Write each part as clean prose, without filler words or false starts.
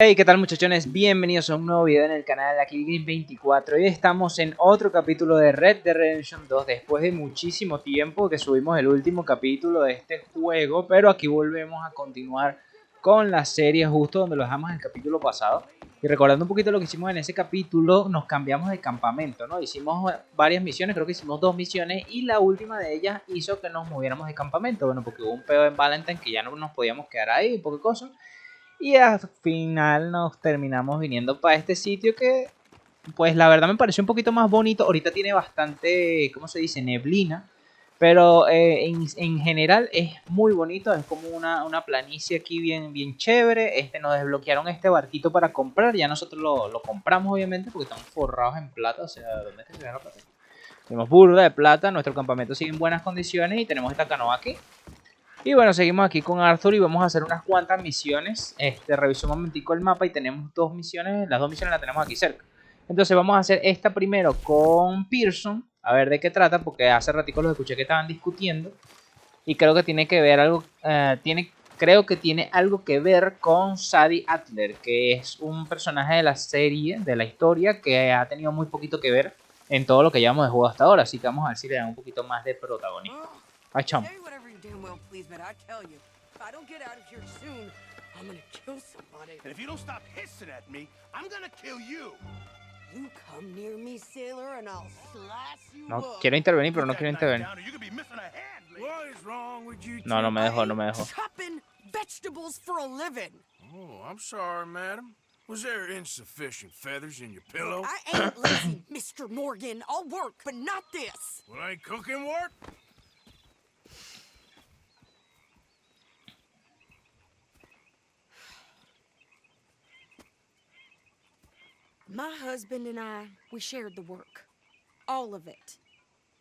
Hey, ¿qué tal muchachones? Bienvenidos a un nuevo video en el canal de aquí 24. Hoy estamos en otro capítulo de Red Dead Redemption 2 después de muchísimo tiempo que subimos el último capítulo de este juego, pero aquí volvemos a continuar con la serie justo donde lo dejamos en el capítulo pasado. Y recordando un poquito lo que hicimos en ese capítulo, nos cambiamos de campamento, ¿no? Hicimos varias misiones, creo que hicimos 2 misiones y la última de ellas hizo que nos moviéramos de campamento. Bueno, porque hubo un pedo en Valentine que ya no nos podíamos quedar ahí, poco cosas. Y al final nos terminamos viniendo para este sitio que, pues la verdad me pareció un poquito más bonito. Ahorita tiene bastante, ¿cómo se dice? Neblina. Pero en general es muy bonito. Es como una planicie aquí bien chévere. Nos desbloquearon este barquito para comprar. Ya nosotros lo compramos obviamente porque estamos forrados en plata. O sea, ¿dónde es que se ve la plata? Tenemos burda de plata. Nuestro campamento sigue en buenas condiciones. Y tenemos esta canoa aquí. Y bueno, seguimos aquí con Arthur y vamos a hacer unas cuantas misiones. Revisé un momentico el mapa y tenemos 2 misiones. Las 2 misiones las tenemos aquí cerca. Entonces vamos a hacer esta primero con Pearson. A ver de qué trata, porque hace ratico los escuché que estaban discutiendo. Y creo que tiene que ver algo. Creo que tiene algo que ver con Sadie Adler, que es un personaje de la serie, de la historia, que ha tenido muy poquito que ver en todo lo que llevamos de juego hasta ahora. Así que vamos a ver si le dan un poquito más de protagonismo. Ay, chamo. Damn well please, but I tell you, if I don't get out of here soon, I'm gonna kill somebody. And if you don't stop hissing at me, I'm gonna kill you. You come near me, sailor, and I'll slice you No, up. quiero intervenir, pero no quiero intervenir. What is wrong with you? No, no me dejó, no me dejó. Chopping vegetables for a living. Oh, I'm sorry, madam. Was there insufficient feathers in your pillow? I ain't lazy, Mr. Morgan. I'll work, but not this. Well, ain't cooking work? My husband and I, we shared the work. All of it.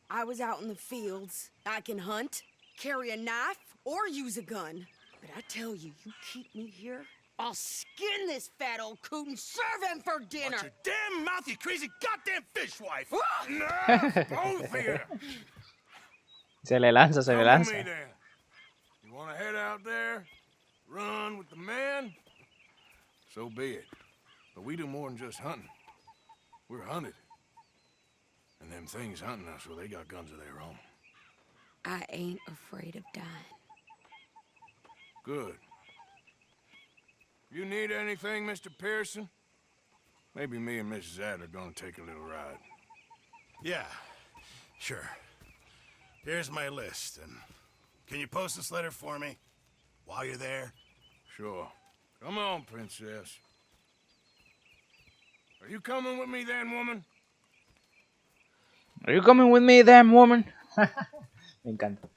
I was out in the fields. I can hunt, carry a knife, or use a gun. But I tell you, you keep me here, I'll skin this fat old coot and serve him for dinner. Watch your damn mouth, you crazy goddamn fishwife! Ah! No, both of you! Se le lanza, se le Come with lanza. me then. You want to head out there, run with the man? So be it. But we do more than just hunting. We're hunted. And them things hunting us, well, they got guns of their own. I ain't afraid of dying. Good. You need anything, Mr. Pearson? Maybe me and Mrs. Adler are gonna take a little ride. Yeah, sure. Here's my list, and can you post this letter for me while you're there? Sure. Come on, princess. Are you coming with me then, woman? Are you coming with me, damn woman? Me encanta.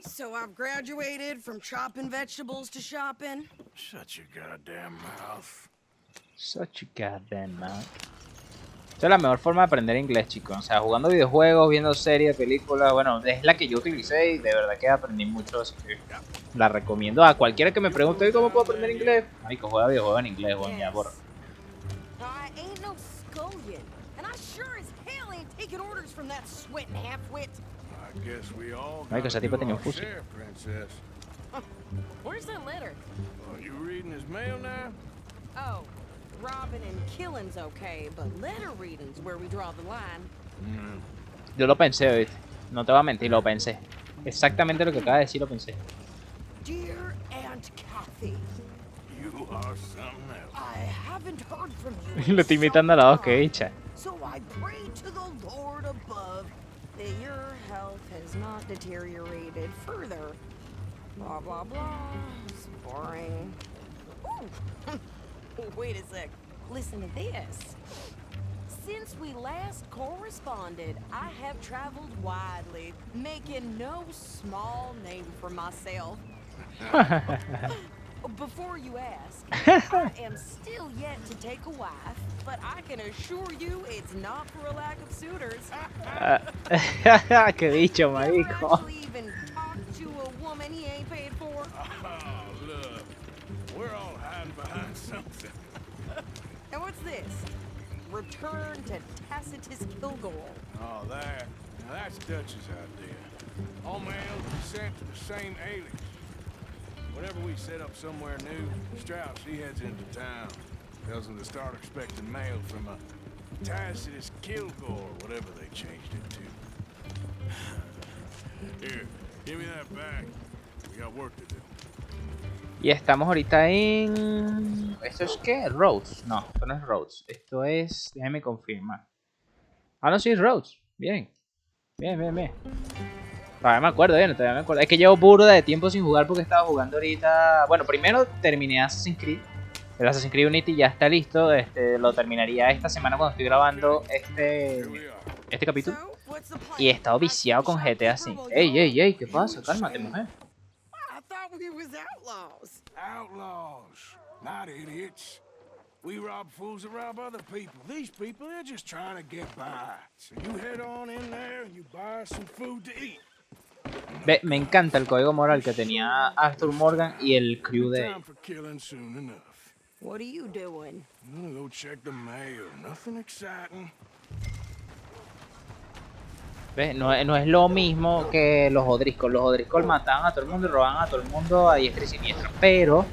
So I've graduated from chopping vegetables to shopping. Shut your goddamn mouth. Such a goddamn mouth. Esta es la mejor forma de aprender inglés, chicos. O sea, jugando videojuegos, viendo series, películas. Bueno, es la que yo utilicé y de verdad que aprendí mucho. Así que la recomiendo a cualquiera que me pregunte cómo puedo aprender inglés. Marico, juega videojuegos en inglés, weón, ya borra. I ain't no scullion, and I sure as hell ain't taking orders from that sweating half-wit. I guess we all Ay, que ese gotta tipo do tenía un our fusil. share, princess. Where's that letter? Are you reading his mail now? Oh, robbing and killing's okay, but letter reading's where we draw the line. Yo lo pensé, ¿viste? No te voy a mentir, lo pensé. Exactamente lo que acaba de decir, lo pensé. Dear Aunt Kathy, You are something else. I haven't heard from you. Y in lo estoy imitando a la some voz que time, dicha. So I pray to the Lord above that your health has not deteriorated further. Blah, blah, blah. It's boring. Ooh. Wait a sec. Listen to this. Since we last corresponded, I have traveled widely, making no small name for myself. Before you ask, I am still yet to take a wife, but I can assure you it's not for a lack of suitors. Qué bicho, Never marico. actually even talked to a woman he ain't paid for. Oh, look. We're all hiding behind something. And what's this? Return to Tacitus Kilgore. Oh, that. Now that's Dutch's idea. All mail sent to the same alias. Whenever we set up somewhere new, Strauss, he heads into town. Tells them to start expecting mail from a Tacitus Kilgore, whatever they changed it to. Here, give me that back. We got work to do. Y estamos ahorita en... ¿Esto es qué? ¿Roads? No, esto no es Roads. Esto es... Déjame confirmar. Ah, no, sí, es Roads. Bien. Bien, bien, bien. Todavía me acuerdo, bien, todavía me acuerdo. Es que llevo burda de tiempo sin jugar porque estaba jugando ahorita... Bueno, primero terminé Assassin's Creed. El Assassin's Creed Unity ya está listo. Lo terminaría esta semana cuando estoy grabando este capítulo. Y he estado viciado con GTA V. Ey, ey, ey, ¿qué pasa? Cálmate, mujer. We was outlaws. Outlaws, not idiots. We rob fools that rob other people. These people, they're just trying to get by. So you head on in there and you buy some food to eat. Ve, me encanta el código moral que tenía Arthur Morgan y el crew de Time for killing soon enough. What are you doing? I'm gonna go check the mail. Nothing exciting. ¿Ves? No es lo mismo que los Odriscos. Los Odriscos mataban a todo el mundo y robaban a todo el mundo a diestra y siniestra. Pero,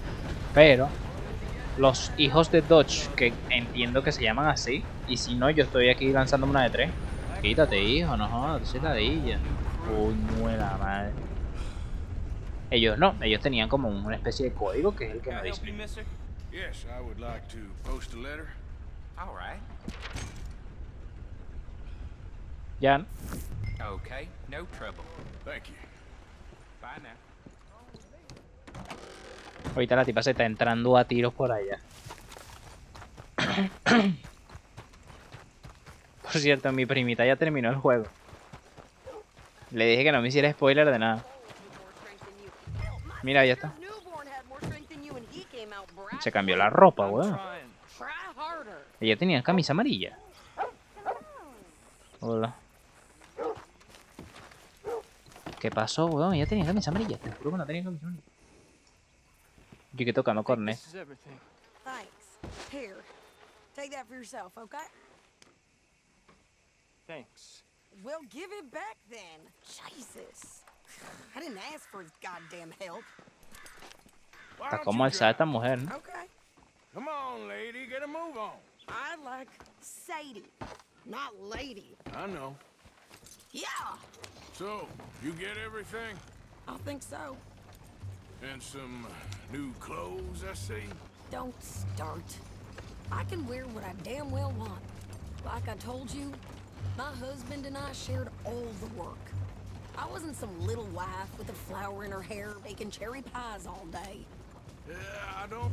los hijos de Dodge, que entiendo que se llaman así, y si no, yo estoy aquí lanzándome una de 3. Quítate, hijo, no jodas, tú ladilla. Uy, la madre. Ellos no, ellos tenían como una especie de código que es el que me dice. Yes, I would like to post a letter. All right. Ya. Okay, no trouble. Thank you. Bye now. Ahorita la tipa se está entrando a tiros por allá. Por cierto, mi primita ya terminó el juego. Le dije que no me hiciera spoiler de nada. Mira, ya está. Se cambió la ropa, weón. Ella tenía camisa amarilla. Hola. ¿Qué pasó, weón? Ella tenía camisa amarilla. Te juro que no tenía camisa amarilla. Yo que tocando cornet. Thanks. Here, take that for yourself, okay? Thanks. Well, give it back then. Jesus. I didn't ask for his goddamn help. Why Está don't como you alzada drive? esta mujer, ¿no? Okay. Come on, lady, get a move on. I like Sadie, not lady. I know. Yeah, So, you get everything? I think so. And some new clothes, I see? Don't start. I can wear what I damn well want. Like I told you, my husband and I shared all the work. I wasn't some little wife with a flower in her hair baking cherry pies all day. Yeah, I don't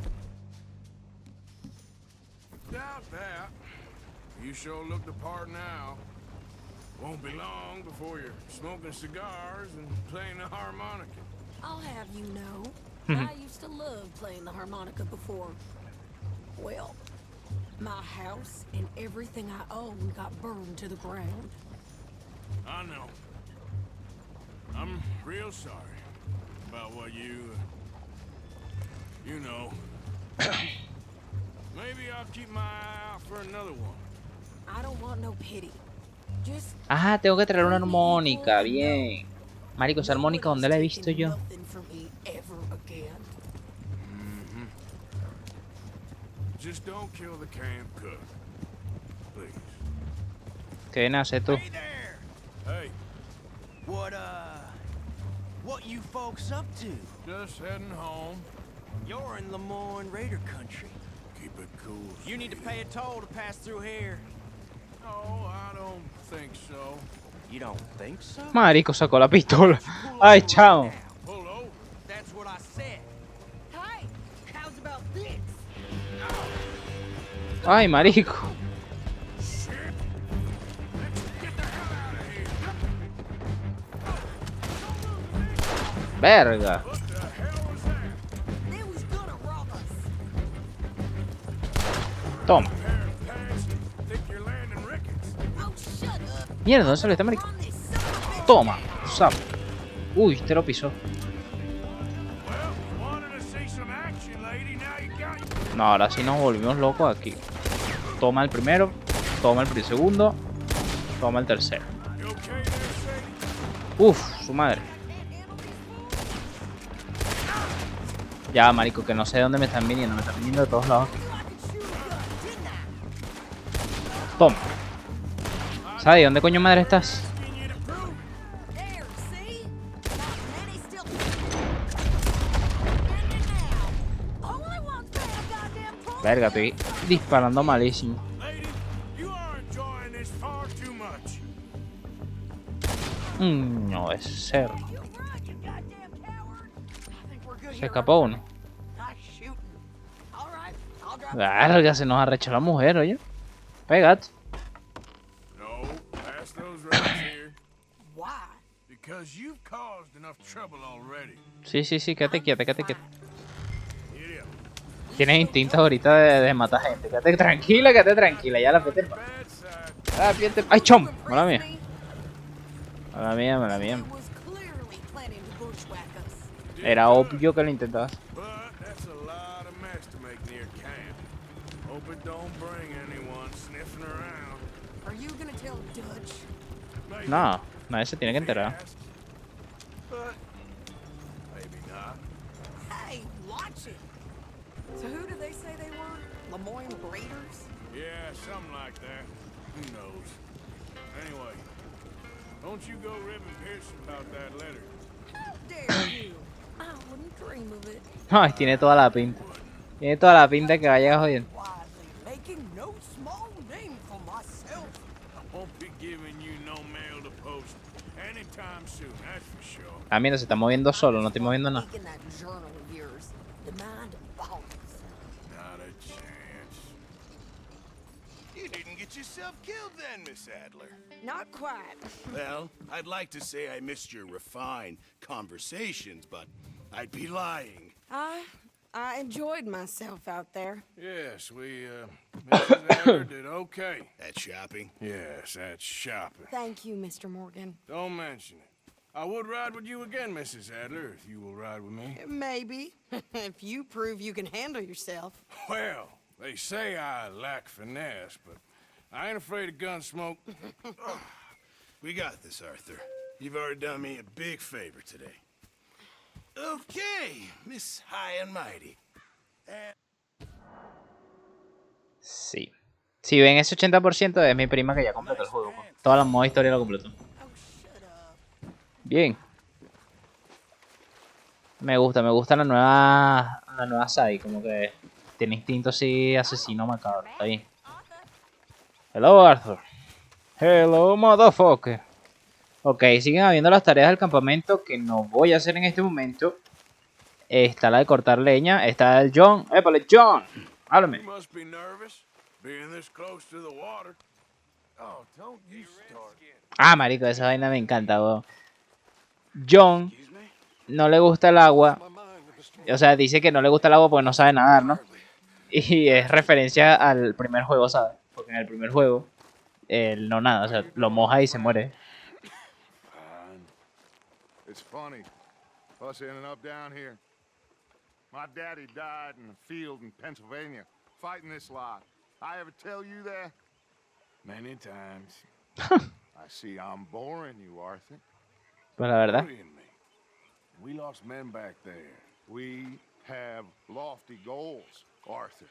doubt that. You sure look the part now. Won't be long before you're smoking cigars and playing the harmonica. I'll have you know, I used to love playing the harmonica before. Well, my house and everything I own got burned to the ground. I know. I'm real sorry about what you know. Maybe I'll keep my eye out for another one. I don't want no pity. Just Ah, tengo que traer una armónica. Bien. Marico, esa armónica, ¿dónde la he visto yo? nothing from me ever again. Just don't kill the camp cook. Please. ¿Qué vienes a hacer tú? Hey there! Hey, What you folks up to? just heading home. You're in Lemoyne Raider country. Keep it cool. You need to pay a toll to pass through here. No, I don't think so. You don't think so? Marico, sacó la pistola. Ay, chao. Pull over. That's what I said. Hey, how's about this? Ay, marico. Verga. They was gonna rob us. Toma. Think you're landing Ricketts. Oh, shut up. Mierda, ¿dónde sale este marico? Run this son of a bitch. Toma. Sapo. Uy, te lo pisó. Well, wanted to see some action, lady. Now you got it. No, ahora sí nos volvimos locos aquí. Toma el primero. Toma el segundo. Toma el tercero. You okay there, Sadie? Uf, su madre. Ya, marico, que no sé de dónde me están viniendo. Me están viniendo de todos lados. Toma. Sadie, ¿dónde coño madre estás? There, see? Not many still. And now. Only one's paying a goddamn toll. Verga, estoy disparando malísimo. Lady, you are enjoying this far too much. No, es cerro. You run, you goddamn coward. I think we're good Se here. escapó uno. Nice shooting. All right, I'll drop. Verga, se nos arrechó la mujer, oye. Pégate. No, pass those rounds here. Why? Because you've caused enough trouble already. Sí, quédate quieta, quédate quieta. Get him. Tienes instintos ahorita de matar gente. Quédate tranquila, ya la pete. Bad side. ¡Ay, chom! Mala mía. Mala mía. Was clearly planning to bushwhack us. Era obvio que lo intentabas. But that's a lot of mess to make near camp. Hope it don't bring anyone sniffing around. Are you gonna tell Dutch? Maybe No, nadie se tiene que if he enterar. asks, but maybe not. Hey, watch it. So who do they say they were? Lemoyne Raiders? Yeah, something like that. Who knows? Anyway, don't you go ribbing Pearson about that letter. How dare you? I wouldn't dream of it. Ay, tiene toda la pinta. Tiene toda la pinta que vaya jodiendo. Quietly making no small name for myself. I won't be giving you no mail to post anytime soon, that's for sure. Ah, mira, se está moviendo solo, no estoy moviendo nada. Making that journal of yours. The mind of boss. Not a chance. You didn't get yourself killed then, Miss Adler. Not quite. Well, I'd like to say I missed your refined conversations, but I'd be lying. I enjoyed myself out there. Yes, Mrs. Adler did okay. At shopping? Yes, at shopping. Thank you, Mr. Morgan. Don't mention it. I would ride with you again, Mrs. Adler, if you will ride with me. Maybe. If you prove you can handle yourself. Well, they say I lack finesse, but I ain't afraid of gun smoke. We got this, Arthur. You've already done me a big favor today. Okay, Miss High and Mighty. Sí. Si ven ese 80% es mi prima que ya completó el juego. Pues. Toda la moda historia lo completó. Bien. Me gusta la nueva Sadie, como que tiene instinto así asesino macabro. Está bien. Hello, Arthur. Hello, motherfucker. Ok, siguen habiendo las tareas del campamento que no voy a hacer en este momento. Está la de cortar leña. Está el John. ¡Épale, John! Háblame. You must be nervous, being this close to the water. Oh, don't you start. Ah, marico, esa vaina me encanta, weón. John no le gusta el agua. O sea, dice que no le gusta el agua porque no sabe nadar, ¿no? Y es referencia al primer juego, ¿sabes? Porque en el primer juego él no nada, o sea, lo moja y se muere. It's funny, us ending up down here. My daddy died in a field in Pennsylvania, fighting this lot. I ever tell you that? Many times. I see I'm boring you, Arthur. Pues la verdad. Worrying me. We lost men back there. We have lofty goals, Arthur.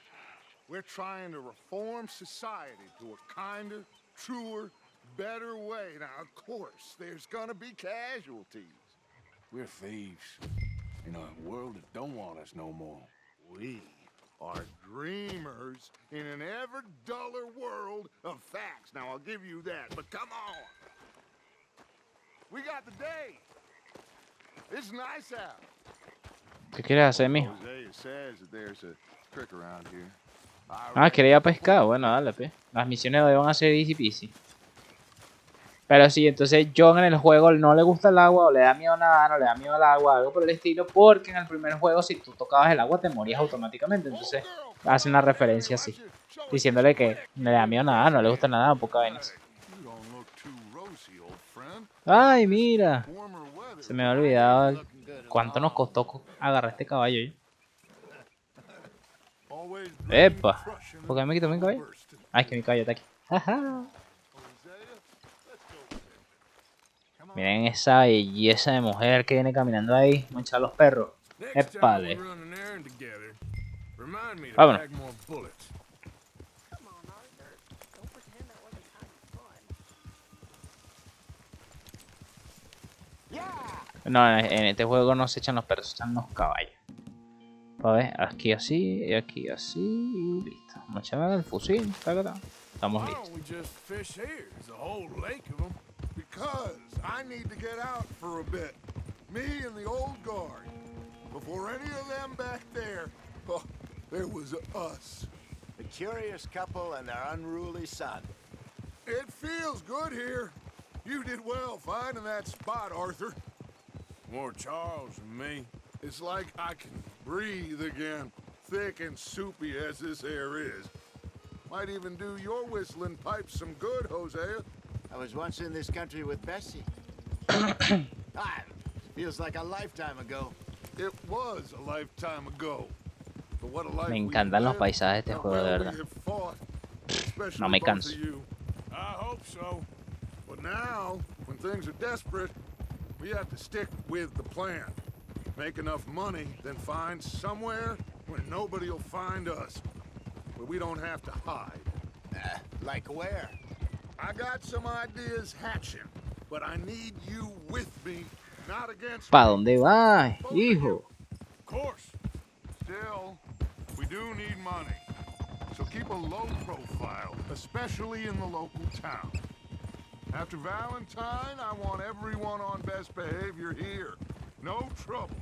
We're trying to reform society to a kinder, truer, better way. Now, of course, there's gonna be casualties. We're thieves. In a world that don't want us no more. We are dreamers in an ever duller world of facts. Now, I'll give you that, but come on. We got the day. It's nice out. ¿Qué quieres hacer, mijo? Hosea says that there's a creek around here. Ah, quería ir a pescar. Bueno, dale, pe. Las misiones de hoy van a ser easy peasy. Pero sí, entonces John en el juego no le gusta el agua, o le da miedo nadar, o le da miedo al agua, algo por el estilo, porque en el primer juego si tú tocabas el agua te morías automáticamente. Entonces hacen una referencia así, diciéndole que le da miedo nadar, no le gusta nadar, poca vainas. Ay, mira. Se me había olvidado cuánto nos costó agarrar este caballo. ¿Eh? Epa. ¿Por qué me quito mi caballo? Ay, es que mi caballo está aquí. Ajá. Miren esa belleza de mujer que viene caminando ahí. Manchar los perros. Épale. Vámonos. No, en este juego no se echan los perros, se echan los caballos. A ver, aquí así, y aquí así, y listo. Vamos a echar el fusil, taca. Estamos Why listos. don't we just fish here? There's a whole lake of them. Because I need to get out for a bit. Me and the old guard. Before any of them back there, oh, there was us. The curious couple and their unruly son. It feels good here. You did well finding that spot, Arthur. More Charles than me. It's like I can breathe again, thick and soupy as this air is. Might even do your whistling pipes some good, Hosea. I was once in this country with Bessie. Feels like a lifetime ago. It was a lifetime ago. But what a life Me we've encantan los lived, paisajes de este how juego, de well we verdad. have fought, especially No me both of canso. you. I hope so. But now, when things are desperate, we have to stick with the plan. Make enough money, then find somewhere where nobody will find us. Where we don't have to hide. Like where? I got some ideas hatching, but I need you with me, not against ¿Pa me. dónde vas, hijo? Of course. Still, we do need money. So keep a low profile, especially in the local town. After Valentine, I want everyone on best behavior here. No trouble.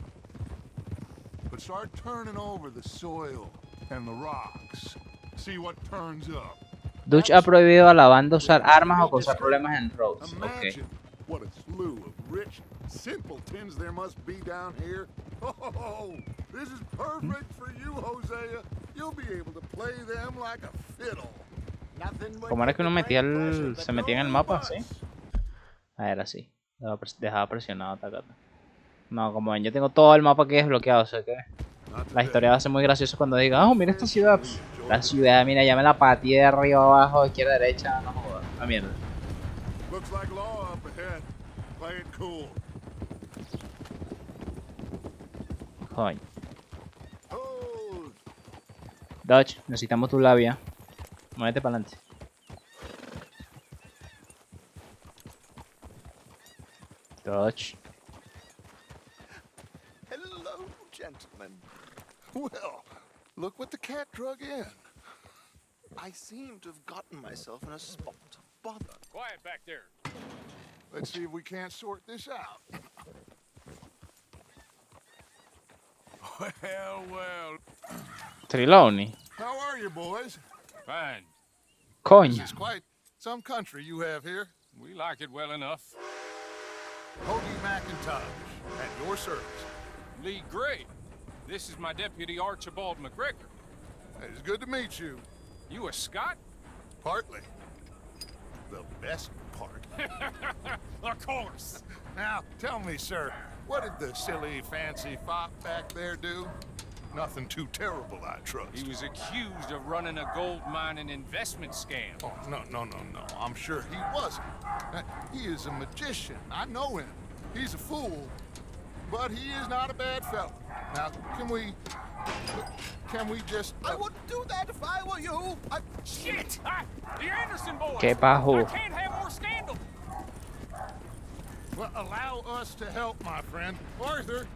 But start turning over the soil and the rocks. See what turns up. Dutch ha prohibido a la banda usar armas o causar problemas en Rhodes. Ok. Imagine what a slew of rich simpletons there must be down here. Oh, this is perfect for you, Hosea. You'll be able to play them like a fiddle. ¿Cómo era que uno metía se metía en el mapa? ¿Sí? Ah, era así. Dejaba presionado, tacata. No, como ven, yo tengo todo el mapa aquí desbloqueado, o sea que la historia va a ser muy graciosa cuando diga, oh, mira esta ciudad. La ciudad, mira, ya me la pateé de arriba abajo, izquierda, derecha, no jodas. La mierda. Looks like law up ahead. Play it cool. Coño. Dodge, necesitamos tu labia. Muévete para adelante. Dodge. Hello, gentlemen. Well, look what the cat drug in. I seem to have gotten myself in a spot of bother. Quiet back there. Let's see if we can't sort this out. Well. Triloni. How are you, boys? Fine. This Coño. is quite some country you have here. We like it well enough. Hoagie McIntosh, at your service. Lee Gray. This is my deputy Archibald McGregor. It's good to meet you. You a Scot? Partly. The best part. Of course. Now, tell me, sir, what did the silly, fancy fop back there do? Nothing too terrible, I trust. He was accused of running a gold mining investment scam. Oh, no. I'm sure he wasn't. He is a magician. I know him. He's a fool. But he is not a bad fellow. Now, can we just... I wouldn't do that if I were you. Shit! The Anderson boys! ¿Qué pasó? I can't have more scandal! Well, allow us to help, my friend. Arthur,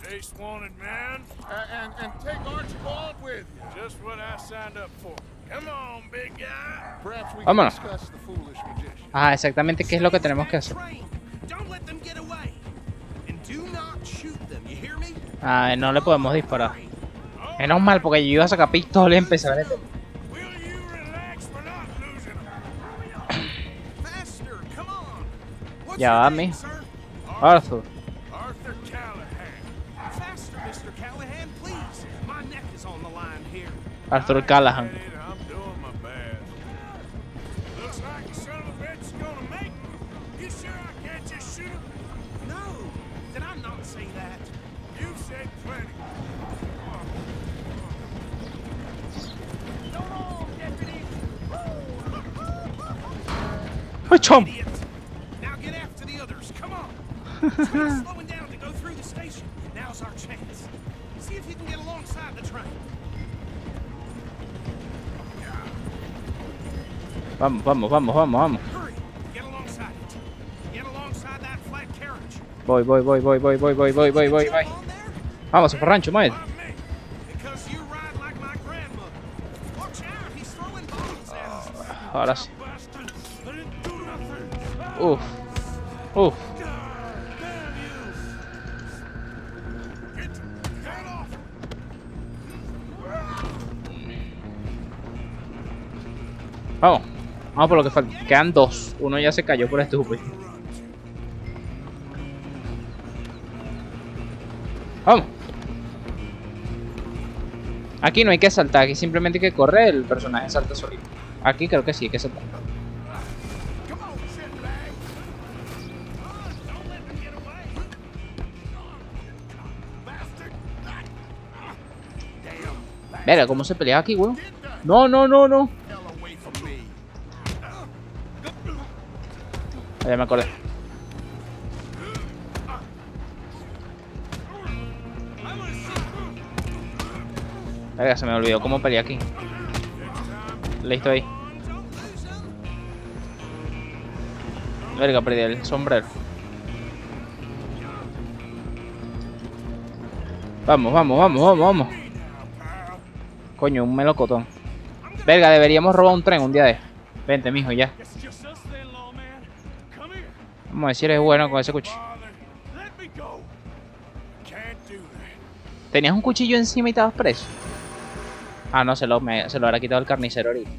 Chase wanted, man. and take Archibald with you. Just what I signed up for. Come on, big guy. Perhaps we can Vámonos. discuss the foolish magician. Ah, exactamente qué es lo que tenemos que hacer. Don't let them get away. And do not shoot them, you hear me? Ah, no le podemos disparar. Menos mal, porque yo iba a sacar pistola y empezar a meter. Will you relax? We're not losing them. Faster, come on. What's Ya your va, name, mi. sir? Arthur. Arthur Callahan. Faster, Mr. Callahan, please. My neck is on the line here. Arthur Callahan. I'm doing my best. Looks like the son of a bitch is gonna make it. You sure I can't just shoot him? No, did I not say that? You've said plenty. ¡Ay, chom! Idiot. Now get after the others, come on. Train's slowing down to go through the station. Now's our chance. See if you can get alongside the train. Vamos. Hurry, get alongside it. Get alongside that flat carriage. Voy. Vamos, Rancho, mueve. Because you ride like my grandmother. Watch out, he's throwing bones at us. Ahora sí. Bastard. I didn't do nothing. Uf. Get off. Vamos por lo que falta. Quedan 2. Uno ya se cayó por estúpido. Vamos. Aquí no hay que saltar, aquí simplemente hay que correr, el personaje salta solito. Aquí creo que sí hay que saltar. Verga, ¿cómo se pelea aquí, weón? No. Ya me acordé. Verga, se me olvidó cómo peleé aquí. Listo ahí. Verga, perdí el sombrero. Vamos. Coño, un melocotón. Verga, deberíamos robar un tren un día de. Vente, mijo, ya. Vamos a ver si eres bueno con ese cuchillo. ¿Tenías un cuchillo encima y estabas preso? Ah, no, se lo habrá quitado el carnicero ahorita.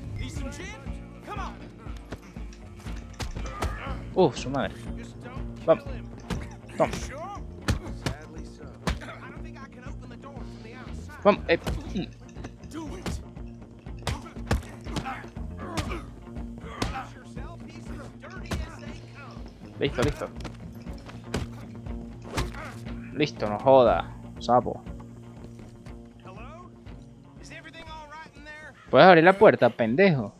Su madre. Vamos. Toma. Vamos. Listo. Listo, no joda. Sapo. ¿Puedes abrir la puerta, pendejo?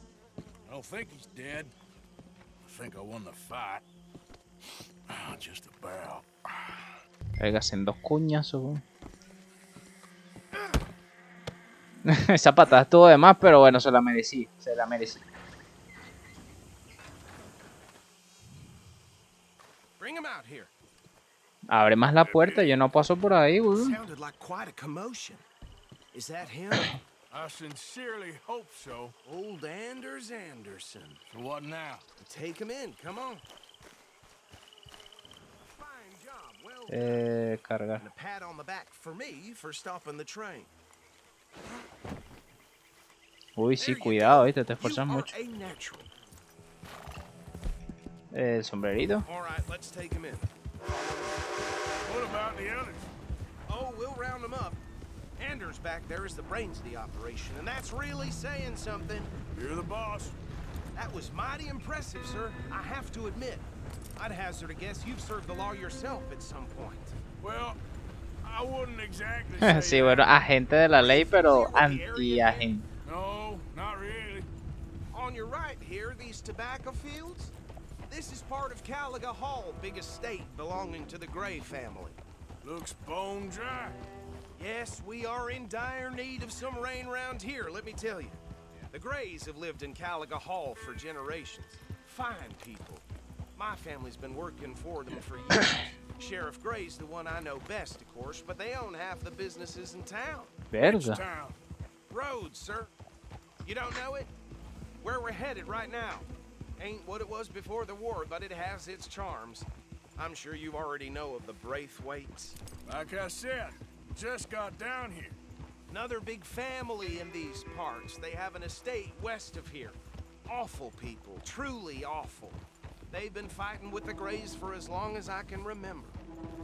I don't think he's dead. I think I won the fight. Just about. Verga, hacen 2 cuñazos. Esa patada estuvo de más, pero bueno, se la merecí. Bring him out here. Abre más la puerta, yo no paso por ahí, weón. Sounded like quite a commotion. Is that him? I sincerely hope so. Old Anders Anderson. So what now? Take him in, come on. Fine job, well done. Cargar. And a pat on the back for me for stopping the train. Uy, sí, cuidado, ¿viste? Te esfuerzas You are mucho. a natural. El sombrerito. All right, let's take him in. What about the others? Oh, we'll round them up. Anders back there is the brains of the operation, and that's really saying something. You're the boss. That was mighty impressive, sir. I have to admit. I'd hazard a guess you've served the law yourself at some point. Well, I wouldn't exactly say Sí, bueno, that. agente de la ley, pero anti-agente. No, not really. On your right here, these tobacco fields. This is part of Caliga Hall, big estate belonging to the Gray family. Looks bone dry. Yes, we are in dire need of some rain round here, let me tell you. The Grays have lived in Caliga Hall for generations. Fine people. My family's been working for them for years. Sheriff Gray's the one I know best, of course, but they own half the businesses in town. Verga. Town. Roads, sir. You don't know it? Where we're headed right now. Ain't what it was before the war, but it has its charms. I'm sure you already know of the Braithwaites. Like I said, just got down here. Another big family in these parts. They have an estate west of here. Awful people, truly awful. They've been fighting with the Grays for as long as I can remember.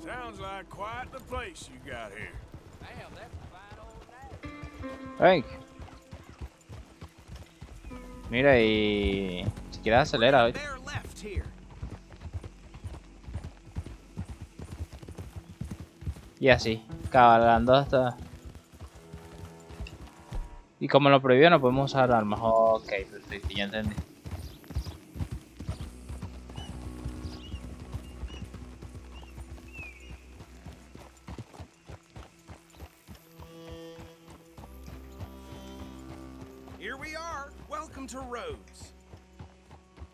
Sounds like quite the place you got here. Damn, that's a fine old name. Hey. Mira, y si quieres acelera, ¿oíste? They're left here. Y así, cabalgando hasta... Y como lo prohibió, no podemos usar armas. Ok, perfecto, ya entendí. Here we are. Welcome to Rhodes.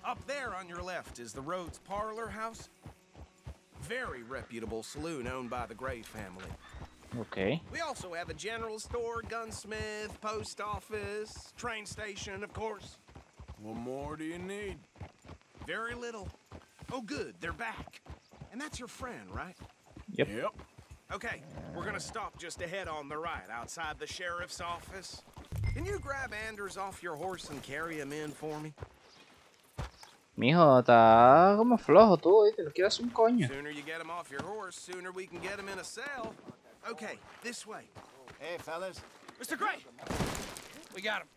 Up there on your left is the Rhodes parlor house. very reputable saloon owned by the Gray family. Ok. We also have a general store, gunsmith, post office, train station, of course. What more do you need? Very little. Oh, good, they're back. And that's your friend, right? Yep. Yep. Okay, we're gonna stop just ahead on the right, outside the sheriff's office. Can you grab Anders off your horse and carry him in for me? Mijo, está como flojo tú, ¿viste? No quiero hacer un coño. Sooner you get him off your horse, sooner we can get him in a cell. Okay, this way. Hey, fellas. Mr. Gray! We got him.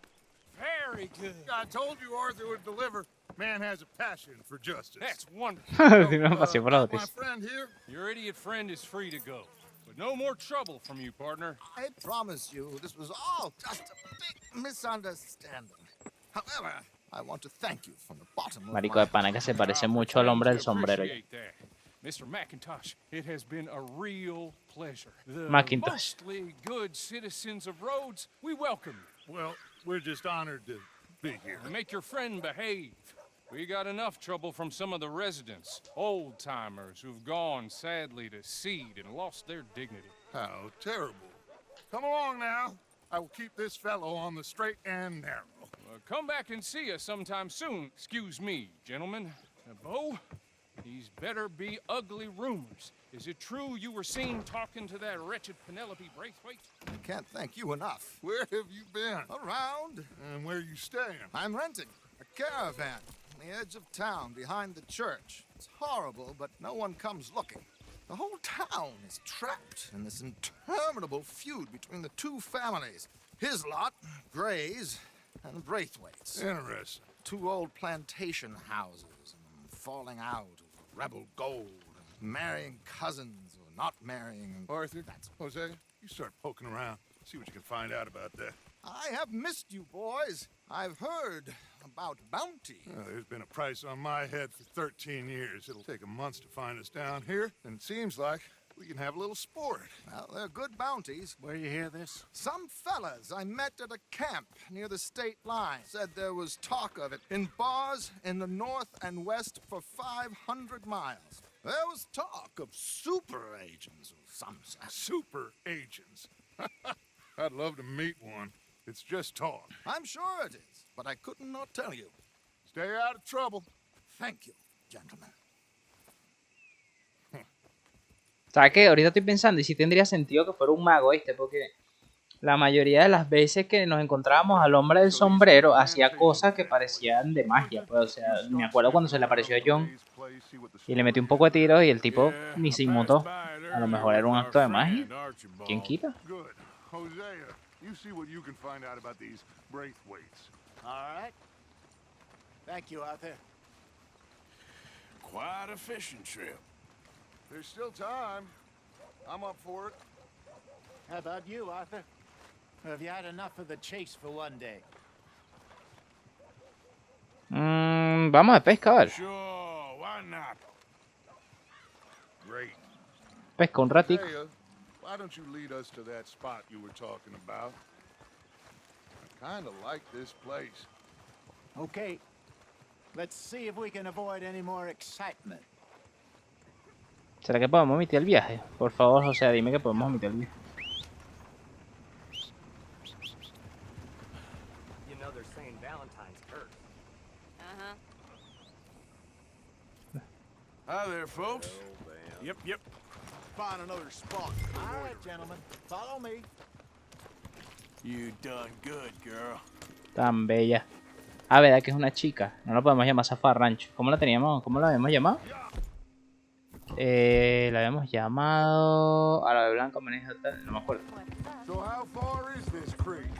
Very good. I told you Arthur would deliver. Man has a passion for justice. That's wonderful. Tiene una pasión por la My justicia. friend here, Your idiot friend is free to go. But no more trouble from you, partner. I promise you this was all just a big misunderstanding. However, I want to thank you from the bottom of Marico my de pana que se parece mucho al hombre del sombrero. Appreciate that. Mr. McIntosh, it has been a real pleasure. The Macintosh. mostly good citizens of Rhodes, we welcome you. well, we're just honored to be here. And make your friend behave. We got enough trouble from some of the residents, old-timers who've gone, sadly, to seed and lost their dignity. How terrible. Come along now. I will keep this fellow on the straight and narrow. Come back and see us sometime soon. Excuse me, gentlemen. Bo, these better be ugly rumors. Is it true you were seen talking to that wretched Penelope Braithwaite? I can't thank you enough. Where have you been? Around, And where you staying? I'm renting a caravan on the edge of town behind the church. It's horrible, but no one comes looking. The whole town is trapped in this interminable feud between the two families. His lot, Gray's, and Braithwaite's. Interesting. Two old plantation houses and falling out over rebel gold, and marrying cousins or not marrying. And Arthur, Jose, you start poking around. See what you can find out about that. I have missed you, boys. I've heard about bounty. There's been a price on my head for 13 years. It'll take a month to find us down here, and it seems like we can have a little sport. Well, they're good bounties. Where you hear this? Some fellas I met at a camp near the state line said there was talk of it in bars in the north and west for 500 miles. There was talk of super agents of some sort. Super agents. I'd love to meet one. It's just talk. I'm sure it is, but I couldn't not tell you. Stay out of trouble. Thank you, gentlemen. ¿Sabes qué? Ahorita estoy pensando y sí tendría sentido que fuera un mago, ¿viste? Porque la mayoría de las veces que nos encontrábamos al hombre del sombrero hacía cosas que parecían de magia. Pues, o sea, me acuerdo cuando se le apareció a John y le metió un poco de tiros y el tipo ni se inmutó. A lo mejor era un acto de magia. ¿Quién quita? Good. Hosea, you see what you can find out about these Braithwaites. All right. Thank you, Arthur. Quite a fishing trip. There's still time. I'm up for it. How about you, Arthur? Have you had enough of the chase for one day? Vamos de pesca, a ver. Sure, why not? Great. Pesca un ratico. Hosea, why don't you lead us to that spot you were talking about? I kind of like this place. Okay. Let's see if we can avoid any more excitement. ¿Será que podemos omitir el viaje? Por favor, José, dime que podemos omitir el viaje. You know they're saying Valentine's curse. Hi there, folks. Yep. Find another spot. All right, gentlemen. Follow me. You done good, girl. Tan bella. Ah, ¿verdad que es una chica? No la podemos llamar zafarrancho. ¿Cómo la teníamos? ¿Cómo la habíamos llamado? La habíamos llamado... A la de blanco, maneja tal... No me acuerdo. So how far is this creek?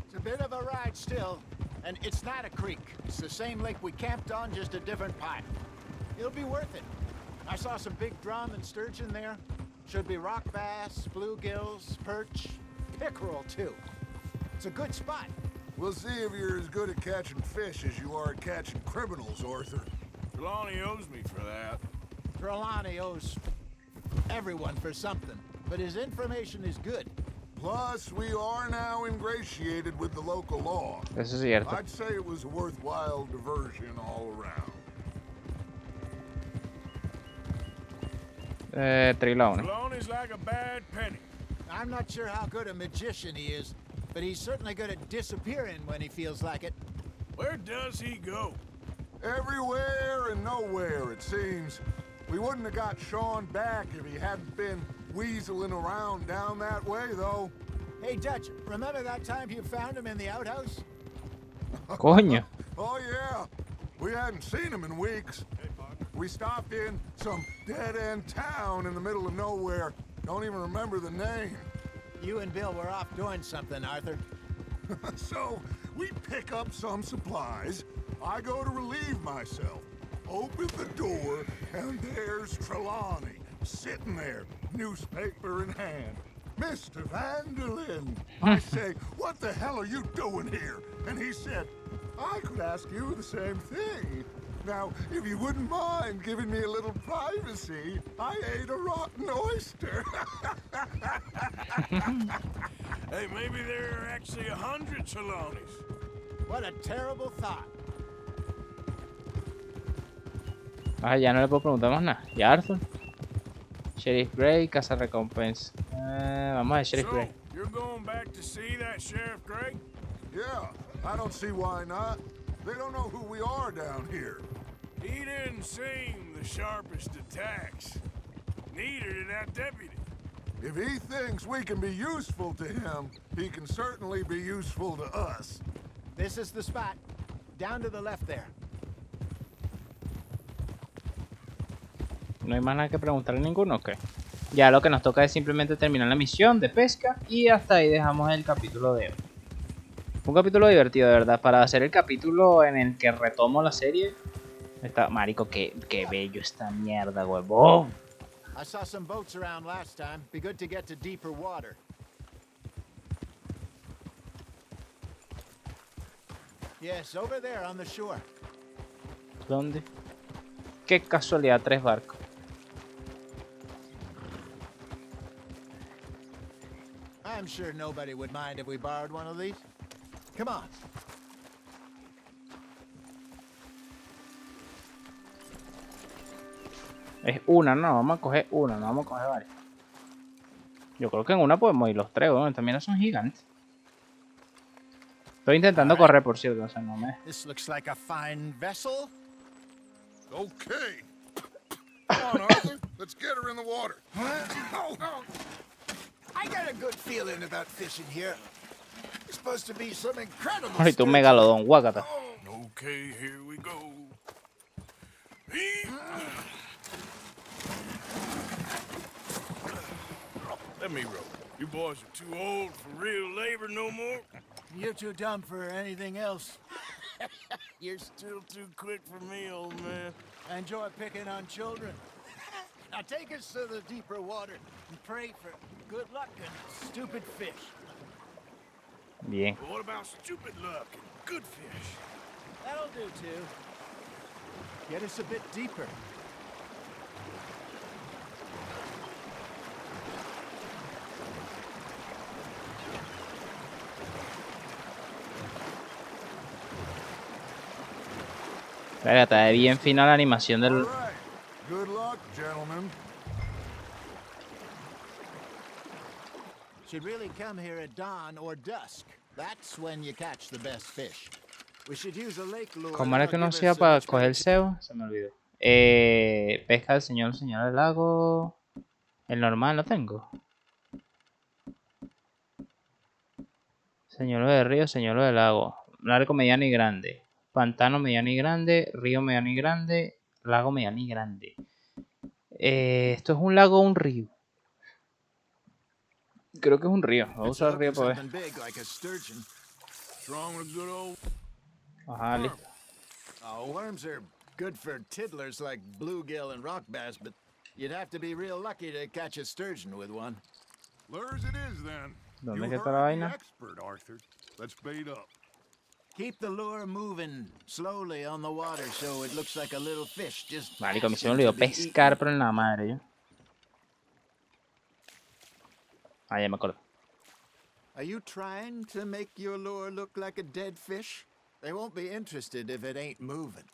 It's a bit of a ride still, and it's not a creek. It's the same lake we camped on, just a different part. It'll be worth it. I saw some big drum and sturgeon there. Should be rock bass, bluegills, perch, pickerel too. It's a good spot. We'll see if you're as good at catching fish as you are at catching criminals, Arthur. Trelawney owes me for that. Trelawney owes everyone for something, but his information is good. Plus, we are now ingratiated with the local law. Eso es cierto. I'd say it was a worthwhile diversion all around. Trilones. Trelawney's like a bad penny. I'm not sure how good a magician he is, but he's certainly good at disappearing when he feels like it. Where does he go? Everywhere and nowhere, it seems. We wouldn't have got Sean back if he hadn't been weaseling around down that way, though. Hey, Dutch, remember that time you found him in the outhouse? Coño. Oh, yeah. We hadn't seen him in weeks. We stopped in some dead-end town in the middle of nowhere. Don't even remember the name. You and Bill were off doing something, Arthur. So, we pick up some supplies. I go to relieve myself. Open the door, and there's Trelawney, sitting there, newspaper in hand. Mr. Vanderlyn. I say, what the hell are you doing here? And he said, I could ask you the same thing. Now, if you wouldn't mind giving me a little privacy, I ate a rotten oyster. Hey, maybe there are actually 100 Trelawneys. What a terrible thought. Ah, ya no le puedo preguntar más nada. ¿Y Arthur? Sheriff Gray, casa recompensa. Vamos a Sheriff Gray. So, you're going back to see that Sheriff Gray? Yeah, I don't see why not. They don't know who we are down here. He didn't seem the sharpest attacks. Neither did that deputy. If he thinks we can be useful to him, he can certainly be useful to us. This is the spot. Down to the left there. No hay más nada que preguntarle a ninguno, ok. Ya lo que nos toca es simplemente terminar la misión de pesca y hasta ahí dejamos el capítulo de hoy. Un capítulo divertido, de verdad. Para hacer el capítulo en el que retomo la serie. Está, marico, qué bello esta mierda, huevón. I saw some boats around last time. Be good to get to deeper water. Yes, over there on the shore. ¿Dónde? Qué casualidad, 3 barcos. I'm sure nobody would mind if we borrowed one of these. Come on. Es una, no, vamos a coger una, no vamos a coger varias. Yo creo que en una podemos ir los 3, ¿no? También son gigantes. Estoy intentando correr, por cierto, o sea, no me... This looks like a fine vessel. Okay. Come on, Arthur. Let's get her in the water. I got a good feeling about fishing here. It's supposed to be some incredible Ahorita un megalodón, guácata. Okay, here we go. Let me row. You boys are too old for real labor no more. You're too dumb for anything else. You're still too quick for me, old man. I enjoy picking on children. Now take us to the deeper water and pray for good luck and stupid fish. Bien. But what about stupid luck and good fish? That'll do too. Get us a bit deeper. Está bien fina la animación del... All right. Good luck, gentlemen. Should really come here at dawn or dusk. That's when you catch the best fish. We should use a lake lure. ¿Cómo era que no sea para coger el cebo? Se me olvidó. Pesca del señor del lago. El normal lo tengo. Señuelo de río, señuelo del lago. Largo, mediano y grande. Pantano, mediano y grande. Río, mediano y grande. Lago, mediano y grande. ¿Esto es un lago o un río? Creo que es un río. Voy a usar el río para ver. Ajá, listo. Worms are good for tiddlers like bluegill and rock bass, but you'd have to be real lucky to catch a sturgeon with one. Lures it is then. ¿Dónde You que está la heard the vaina? expert, Arthur. Let's bait up. Keep the lure moving slowly on the water so it looks like a little fish just... Marico, me se me olvidó pescar, pero en la madre, yo. Ah, ya me acuerdo. Are you trying to make your lure look like a dead fish? They won't be interested if it ain't moving.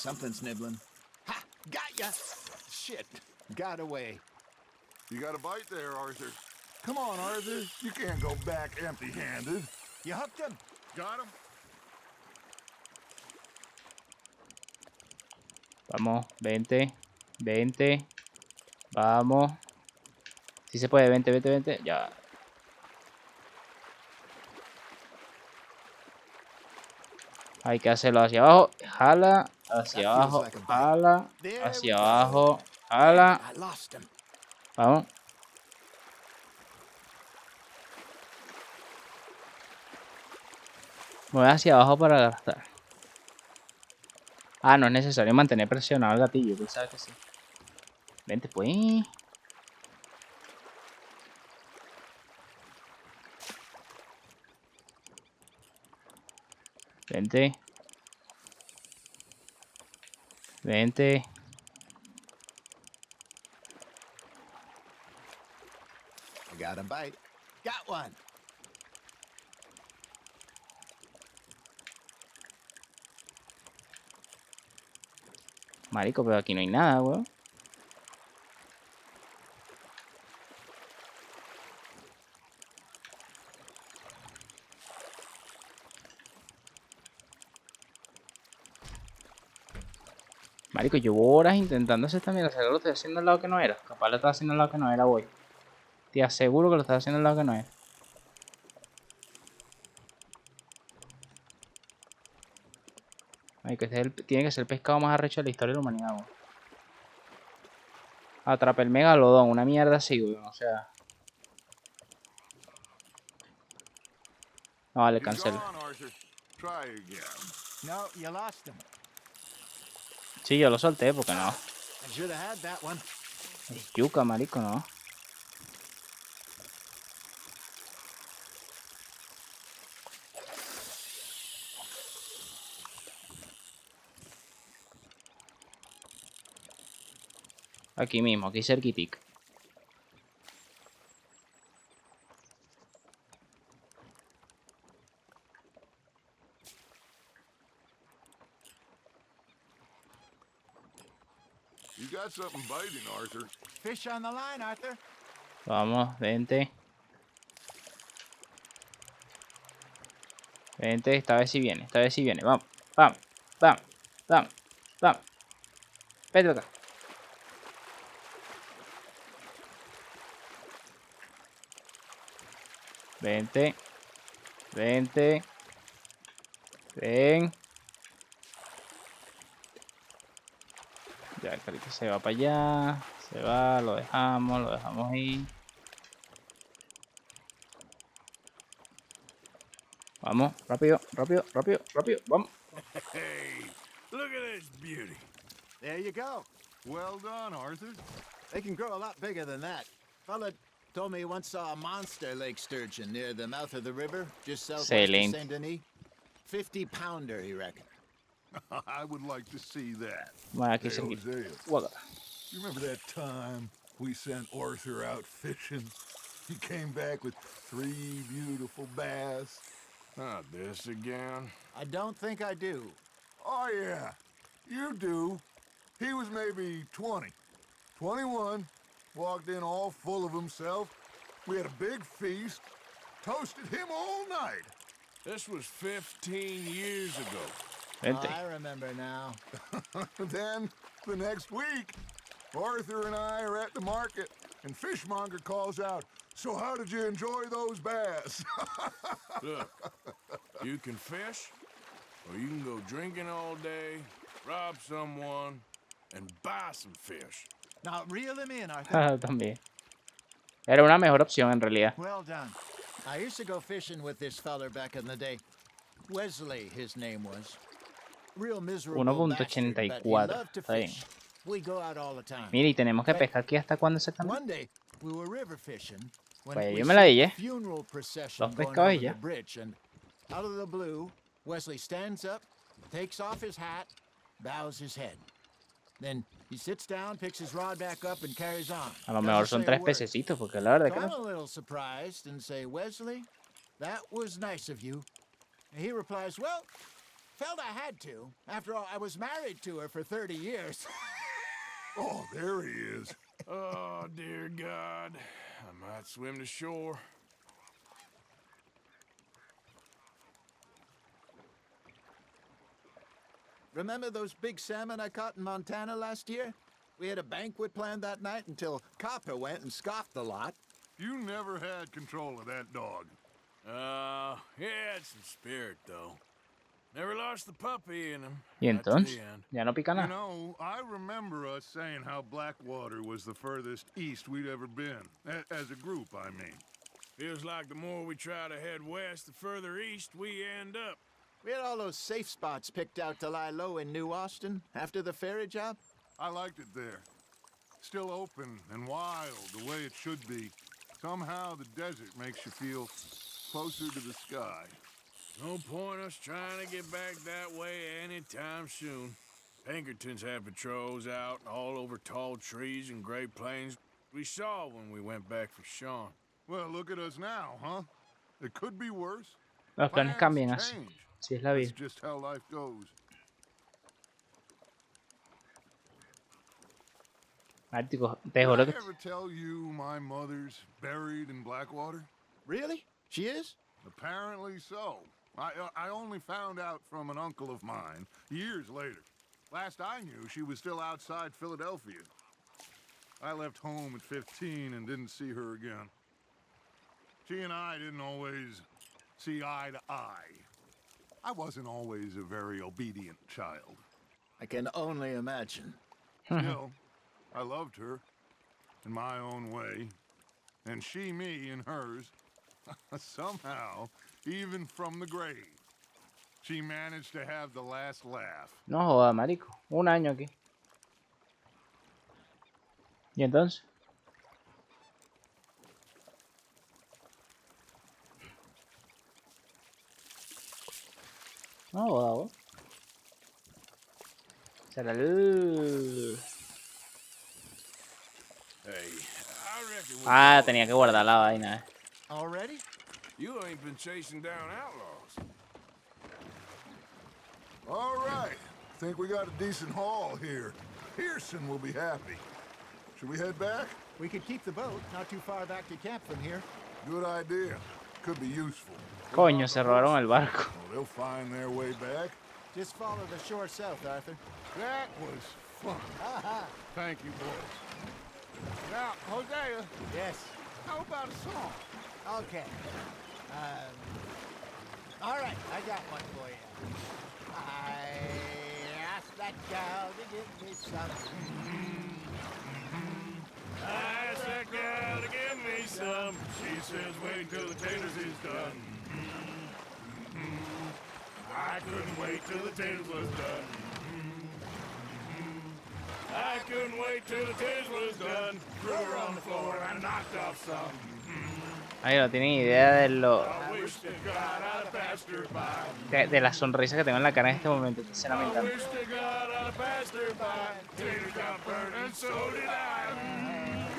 Something's nibbling. Ha! Got ya! Shit. Got away. You got a bite there, Arthur. Come on, Arthur. You can't go back empty-handed. You hooked him? Got him? Vamos, 20. 20. Vamos. Si se puede, 20, 20, 20. Ya. Hay que hacerlo hacia abajo. Jala. Hacia abajo. Jala. Hacia abajo. Jala. I lost him. Vamos. Mueve hacia abajo para gastar. Ah, no es necesario mantener presionado el gatillo. Pensaba que sí. Vente, pues. Vente. Vente. I got a bite. Got one. Marico, pero aquí no hay nada, weón. Marico, llevo horas intentando hacer esta mierda. ¿Será que lo estoy haciendo al lado que no era? Capaz lo estaba haciendo al lado que no era, voy. Te aseguro que lo estaba haciendo al lado que no era. Marico, este es tiene que ser el pescado más arrecho de la historia de la humanidad, weón. Atrapé el megalodón, una mierda así, weón. O sea. No, vale, He's cancelo. gone, Arthur. Try again. No, you lost him. Sí, yo lo solté porque no. I should have had that one. Es yuca, marico, no. Aquí mismo, aquí cerquitica. You got something biting, Arthur. Fish on the line, Arthur. Vamos, vente. Vente, esta vez sí viene, esta vez sí viene. Vamos, vamos, vamos, vamos, vamos. Vete acá. Vente. Vente. Ven. Ya el carrito se va para allá. Se va, lo dejamos ahí. Vamos, rápido, rápido, rápido, rápido, vamos. Hey, look at this beauty. There you go. Well done, Arthur. They can grow a lot bigger than that. Fella told me he once saw a monster lake sturgeon near the mouth of the river, just southwest Excelente. of Saint Denis. 50-pounder, he reckoned. I would like to see that. Bueno, aquí Hey, cerquita. Hosea, Guarda. you remember that time we sent Arthur out fishing? He came back with 3 beautiful bass. Not this again. I don't think I do. Oh, yeah, you do. He was maybe 20, 21, walked in all full of himself. We had a big feast, toasted him all night. This was 15 years ago. Vente. I remember now. Then, the next week, Arthur and I are at the market, and Fishmonger calls out, "So how did you enjoy those bass?" Look, you can fish, or you can go drinking all day, rob someone, and buy some fish. Now, reel him in, Arthur. También. Era una mejor opción en realidad. Well done. I used to go fishing with this feller back in the day. Wesley, his name was. Real miserable bastard, but he 1.84. loved to Está bien. fish. We go out all the time. Mira, y tenemos que pescar aquí hasta cuándo exactamente. One day, we were river fishing when Pues we yo me la saw dije. a funeral procession Los going pescados y over ya. the bridge, and out of the blue, Wesley stands up, takes off his hat, bows his head. Then he sits down, picks his rod back up, and carries on. A lo mejor son Doesn't say a 3 word. pececitos, porque la verdad So que I'm no. a little surprised and say, Wesley, that was nice of you. And he replies, well, Felt I had to. After all, I was married to her for 30 years. Oh, there he is. Oh, dear God. I might swim to shore. Remember those big salmon I caught in Montana last year? We had a banquet planned that night until Copper went and scoffed the lot. You never had control of that dog. He had some spirit, though. Never lost the puppy in him. ¿Y Not to entonces? the end. Ya no pica You nada. know, I remember us saying how Blackwater was the furthest east we'd ever been. As a group, I mean. Feels like the more we try to head west, the further east we end up. We had all those safe spots picked out to lie low in New Austin after the ferry job. I liked it there. Still open and wild, the way it should be. Somehow the desert makes you feel closer to the sky. No point us trying to get back that way anytime soon. Pinkertons had patrols out all over tall trees and Great Plains. We saw when we went back for Sean. Well, look at us now, huh? It could be worse. Los planes Plans cambian así. change. Sí, es la That's vida. just how life goes. Ártico, te juro Did que... I ever tell you my mother's buried in Blackwater? Really? She is? Apparently so. I only found out from an uncle of mine years later. Last I knew, she was still outside Philadelphia. I left home at 15 and didn't see her again. She and I didn't always see eye to eye. I wasn't always a very obedient child. I can only imagine. Still, I loved her in my own way, and she me in hers. Somehow, even from the grave, she managed to have the last laugh. No joda, marico. Un año aquí. ¿Y entonces? No joda, vos. Será el... Hey, I reckon we Ah, go. tenía que guardar la vaina. Already? You ain't been chasing down outlaws. All right, think we got a decent haul here. Pearson will be happy. Should we head back? We could keep the boat not too far back to camp from here. Good idea. Could be useful. Coño, se robaron el barco. Oh, they'll find their way back. Just follow the shore south, Arthur. That was fun. Thank you, boys. Now, Hosea, Yes. how about a song? Okay. All right, I got one for you. I asked that gal to give me some. I asked that gal to give me some. She says wait till the taters is done. I couldn't wait till the taters was done. I couldn't wait till the taters was done. Threw her on the floor and knocked off some. Ahí no tienen idea de lo... I wish to God I'd have passed her by. De la sonrisa que tengo en la cara en este momento. Esta escena me I encanta. wish to God I'd have passed her by. Taters got burned and so did I.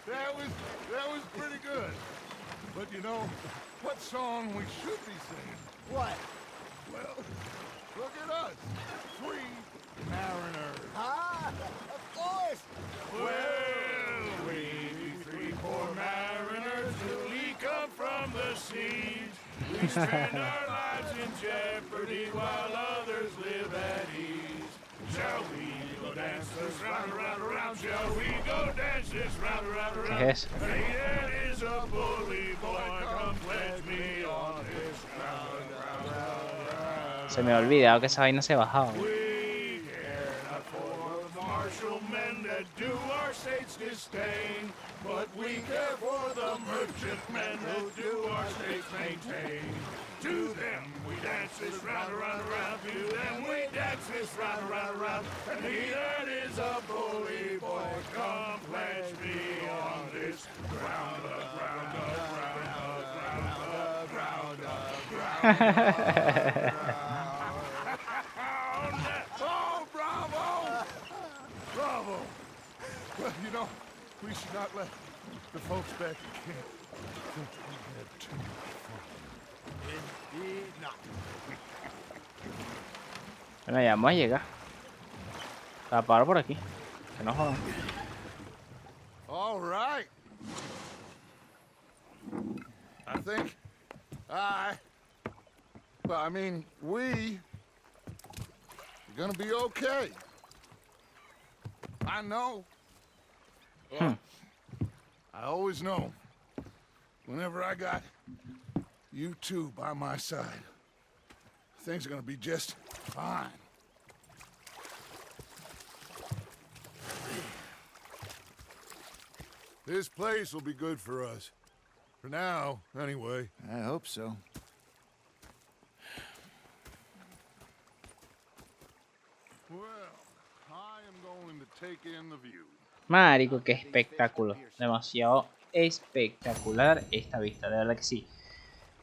That was pretty good. But you know, what song we should be singing? What? Well, look at us. Three mariners. Ah, of course. Well, we three poor mariners till we come from the seas. We spend our lives in jeopardy while others live at ease. Shall we go dance this round, around, around? Shall we go dance this round, around, around? ¿Qué es eso? Hey, that is a bully boy, come pledge me on his ground, round, round. Se me había olvidado que esa vaina se bajaba. We care not for the martial men that do our state's disdain, but we care for the merchant men that do our state's maintain. To them we dance this round, around, around. To them we dance this round, around, around. And he that is a bully boy, come pledge me on this ground up, ground up, ground up, ground up, ground up, ground up. Oh, bravo! Bravo! Well, you know, we should not let the folks back at camp think we had too much fun. Indeed not. Bueno, ya vamos a llegar. La paro por aquí. Que no jodan. All right. I think we are gonna be okay. I know. Well, I always know. Whenever I got you two by my side, things are gonna be just fine. This place will be good for us. For now, anyway. I hope so. Well, I am going to take in the view. Marico, qué espectáculo. Demasiado espectacular esta vista, de verdad que sí.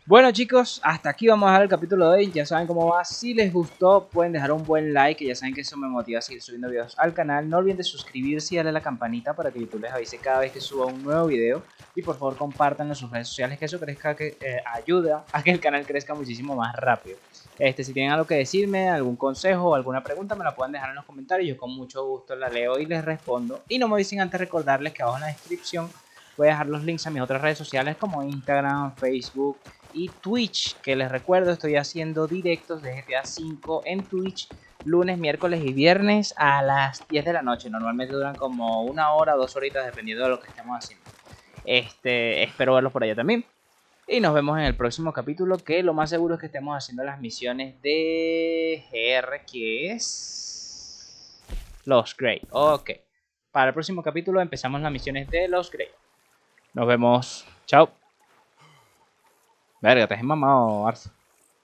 Bueno chicos, hasta aquí vamos a dejar el capítulo de hoy. Ya saben cómo va. Si les gustó, pueden dejar un buen like, que ya saben que eso me motiva a seguir subiendo videos al canal. No olviden de suscribirse y darle a la campanita para que YouTube les avise cada vez que suba un nuevo video. Y por favor compartan en sus redes sociales, que eso crezca, que ayuda a que el canal crezca muchísimo más rápido. Si tienen algo que decirme, algún consejo o alguna pregunta, me la pueden dejar en los comentarios. Yo con mucho gusto la leo y les respondo. Y no me dicen antes recordarles que abajo en la descripción voy a dejar los links a mis otras redes sociales como Instagram, Facebook y Twitch, que les recuerdo, estoy haciendo directos de GTA V en Twitch lunes, miércoles y viernes a las 10 de la noche. Normalmente duran como 1 hora o 2 horitas dependiendo de lo que estemos haciendo. Espero verlos por allá también. Y nos vemos en el próximo capítulo, que lo más seguro es que estemos haciendo las misiones de GR, que es Los Grey. Ok, para el próximo capítulo empezamos las misiones de Los Grey. Nos vemos. Chao. Verga, te has mamado, Arce.